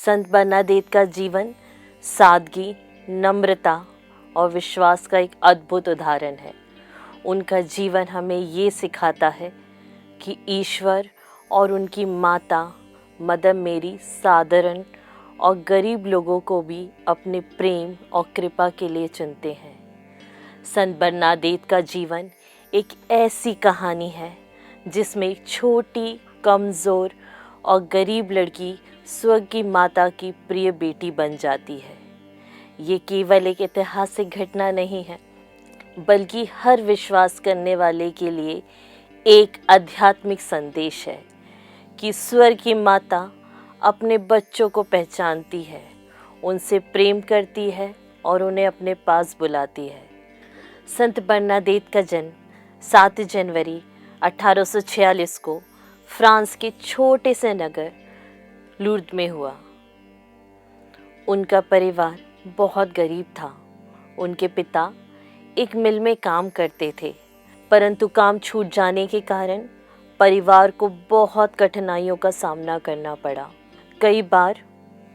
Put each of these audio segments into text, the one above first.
संत बर्नादेत का जीवन सादगी, नम्रता और विश्वास का एक अद्भुत उदाहरण है। उनका जीवन हमें ये सिखाता है कि ईश्वर और उनकी माता मदर मेरी साधारण और गरीब लोगों को भी अपने प्रेम और कृपा के लिए चुनते हैं। संत बर्नादेत का जीवन एक ऐसी कहानी है जिसमें एक छोटी, कमज़ोर और गरीब लड़की स्वर्ग की माता की प्रिय बेटी बन जाती है। ये केवल एक ऐतिहासिक घटना नहीं है, बल्कि हर विश्वास करने वाले के लिए एक आध्यात्मिक संदेश है कि स्वर्ग की माता अपने बच्चों को पहचानती है, उनसे प्रेम करती है और उन्हें अपने पास बुलाती है। संत बर्नादेत का जन्म 7 जनवरी 1846 को फ्रांस के छोटे से नगर लूर्द में हुआ। उनका परिवार बहुत गरीब था। उनके पिता एक मिल में काम करते थे, परंतु काम छूट जाने के कारण परिवार को बहुत कठिनाइयों का सामना करना पड़ा। कई बार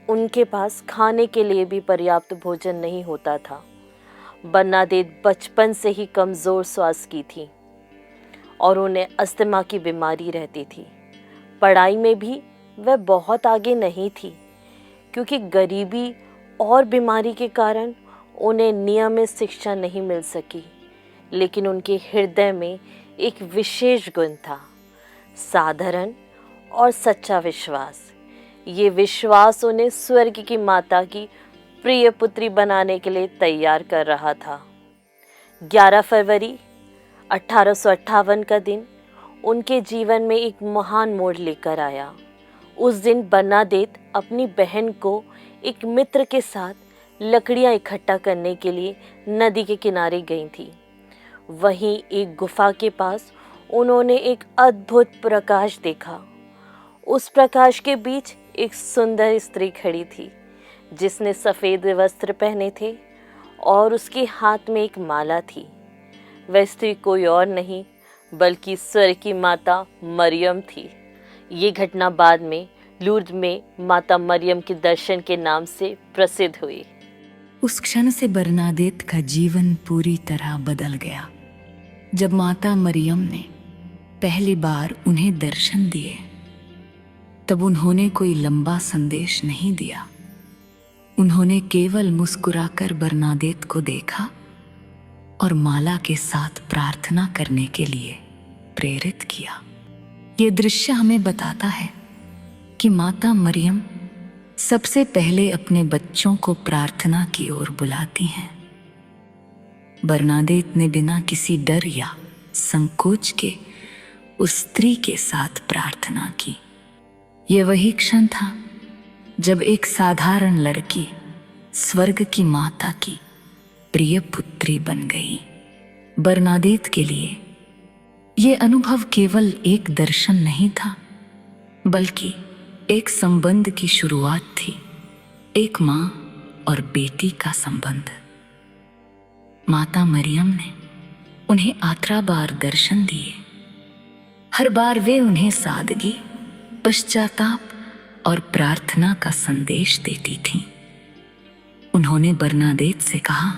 उनके पास खाने के लिए भी पर्याप्त भोजन नहीं होता था। बर्नादेत बचपन से ही कमज़ोर स्वास्थ्य की थी और उन्हें अस्थमा की बीमारी रहती थी। पढ़ाई में भी वह बहुत आगे नहीं थी, क्योंकि गरीबी और बीमारी के कारण उन्हें नियमित शिक्षा नहीं मिल सकी। लेकिन उनके हृदय में एक विशेष गुण था, साधारण और सच्चा विश्वास। ये विश्वास उन्हें स्वर्ग की माता की प्रिय पुत्री बनाने के लिए तैयार कर रहा था। 11 फरवरी 1858 का दिन उनके जीवन में एक महान मोड़ लेकर आया। उस दिन बर्नादेत अपनी बहन को एक मित्र के साथ लकड़ियां इकट्ठा करने के लिए नदी के किनारे गई थी। वहीं एक गुफा के पास उन्होंने एक अद्भुत प्रकाश देखा। उस प्रकाश के बीच एक सुंदर स्त्री खड़ी थी, जिसने सफ़ेद वस्त्र पहने थे और उसके हाथ में एक माला थी। वह स्त्री कोई और नहीं बल्कि स्वर्ग की माता मरियम थी। ये घटना बाद में लूर्द में माता मरियम के दर्शन के नाम से प्रसिद्ध हुई। उस क्षण से बर्नादेत का जीवन पूरी तरह बदल गया। जब माता मरियम ने पहली बार उन्हें दर्शन दिए, तब उन्होंने कोई लंबा संदेश नहीं दिया। उन्होंने केवल मुस्कुराकर बर्नादेत को देखा और माला के साथ प्रार्थना करने के लिए प्रेरित किया। ये दृश्य हमें बताता है कि माता मरियम सबसे पहले अपने बच्चों को प्रार्थना की ओर बुलाती हैं। बर्नादेत ने बिना किसी डर या संकोच के उस स्त्री के साथ प्रार्थना की। यह वही क्षण था जब एक साधारण लड़की स्वर्ग की माता की प्रिय पुत्री बन गई। बर्नादेत के लिए यह अनुभव केवल एक दर्शन नहीं था, बल्कि एक संबंध की शुरुआत थी, एक माँ और बेटी का संबंध। माता मरियम ने उन्हें 18 बार दर्शन दिए। हर बार वे उन्हें सादगी, पश्चाताप और प्रार्थना का संदेश देती थीं। उन्होंने बर्नादेत से कहा,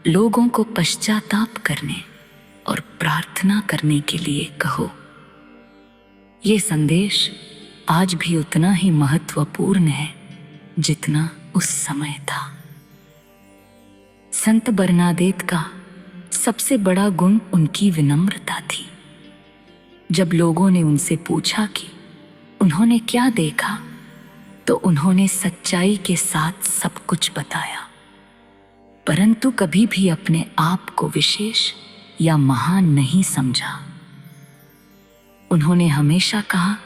लोगों को पश्चाताप करने और प्रार्थना करने के लिए कहो। ये संदेश आज भी उतना ही महत्वपूर्ण है जितना उस समय था। संत बर्नादेत का सबसे बड़ा गुण उनकी विनम्रता थी। जब लोगों ने उनसे पूछा कि उन्होंने क्या देखा, तो उन्होंने सच्चाई के साथ सब कुछ बताया, परंतु कभी भी अपने आप को विशेष या महान नहीं समझा। उन्होंने हमेशा कहा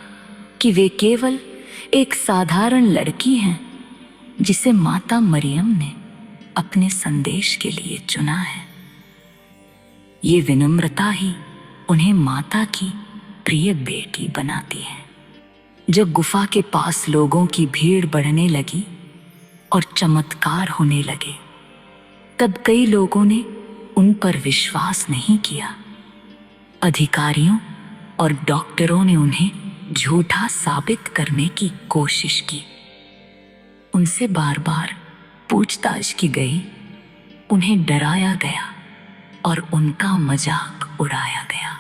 कि वे केवल एक साधारण लड़की हैं जिसे माता मरियम ने अपने संदेश के लिए चुना है। ये विनम्रता ही उन्हें माता की प्रिय बेटी बनाती है। जब गुफा के पास लोगों की भीड़ बढ़ने लगी और चमत्कार होने लगे, तब कई लोगों ने उन पर विश्वास नहीं किया। अधिकारियों और डॉक्टरों ने उन्हें झूठा साबित करने की कोशिश की, उनसे बार बार पूछताछ की गई, उन्हें डराया गया और उनका मजाक उड़ाया गया।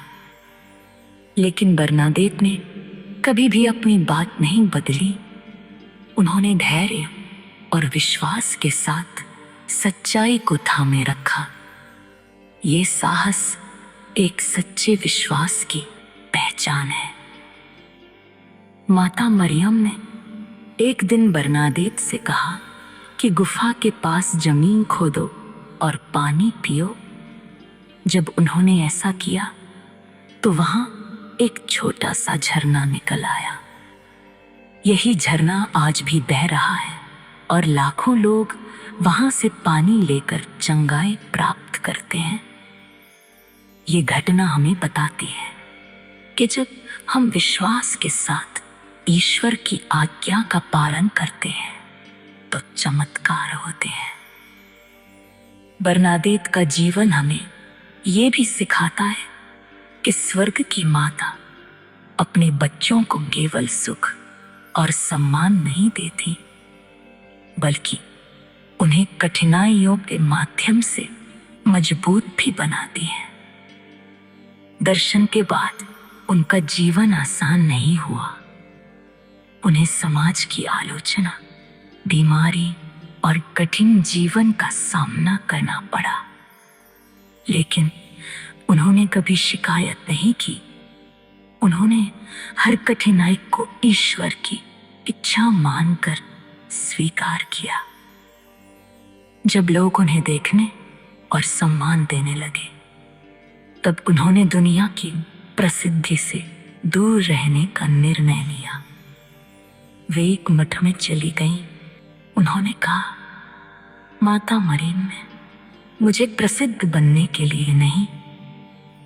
लेकिन बरनादेत ने कभी भी अपनी बात नहीं बदली। उन्होंने धैर्य और विश्वास के साथ सच्चाई को थामे रखा। ये साहस एक सच्चे विश्वास की पहचान है। माता मरियम ने एक दिन बरनादेत से कहा कि गुफा के पास जमीन खोदो और पानी पियो। जब उन्होंने ऐसा किया तो वहां एक छोटा सा झरना निकल आया। यही झरना आज भी बह रहा है और लाखों लोग वहां से पानी लेकर चंगाई प्राप्त करते हैं। ये घटना हमें बताती है कि जब हम विश्वास के साथ ईश्वर की आज्ञा का पालन करते हैं तो चमत्कार होते हैं। बरनादेत का जीवन हमें ये भी सिखाता है कि स्वर्ग की माता अपने बच्चों को केवल सुख और सम्मान नहीं देती, बल्कि उन्हें कठिनाइयों के माध्यम से मजबूत भी बनाती है। दर्शन के बाद उनका जीवन आसान नहीं हुआ। उन्हें समाज की आलोचना, बीमारी और कठिन जीवन का सामना करना पड़ा, लेकिन उन्होंने कभी शिकायत नहीं की। उन्होंने हर कठिनाई को ईश्वर की इच्छा मानकर स्वीकार किया। जब लोग उन्हें देखने और सम्मान देने लगे, तब उन्होंने दुनिया की प्रसिद्धि से दूर रहने का निर्णय लिया। वे एक मठ में चली गईं। उन्होंने कहा, माता मरियम ने मुझे प्रसिद्ध बनने के लिए नहीं,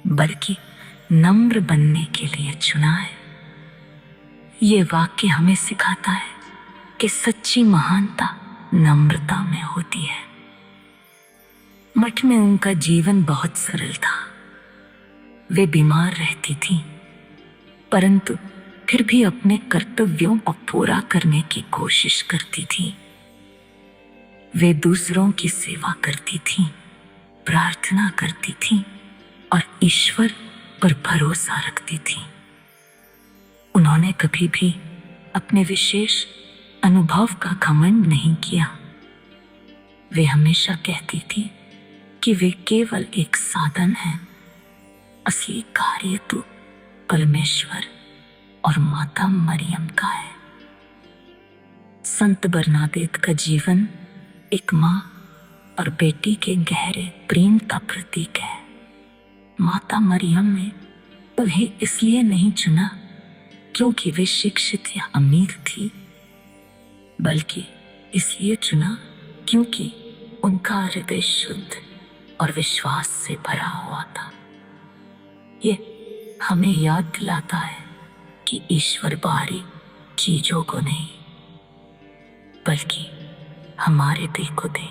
बल्कि नम्र बनने के लिए चुना है। ये वाक्य हमें सिखाता है कि सच्ची महानता नम्रता में होती है। मठ में उनका जीवन बहुत सरल था। वे बीमार रहती थीं, परंतु फिर भी अपने कर्तव्यों को पूरा करने की कोशिश करती थीं। वे दूसरों की सेवा करती थीं, प्रार्थना करती थीं और ईश्वर पर भरोसा रखती थीं। उन्होंने कभी भी अपने विशेष अनुभव का घमंड नहीं किया। वे हमेशा कहती थी कि वे केवल एक साधन हैं, असली कार्य तो परमेश्वर और माता मरियम का है। संत बरनादेत का जीवन एक माँ और बेटी के गहरे प्रेम का प्रतीक है। माता मरियम ने उन्हें इसलिए नहीं चुना क्योंकि वे शिक्षित या अमीर थी, बल्कि इसलिए चुना क्योंकि उनका हृदय शुद्ध और विश्वास से भरा हुआ था। ये हमें याद दिलाता है कि ईश्वर बाहरी चीजों को नहीं, बल्कि हमारे दिल को दे।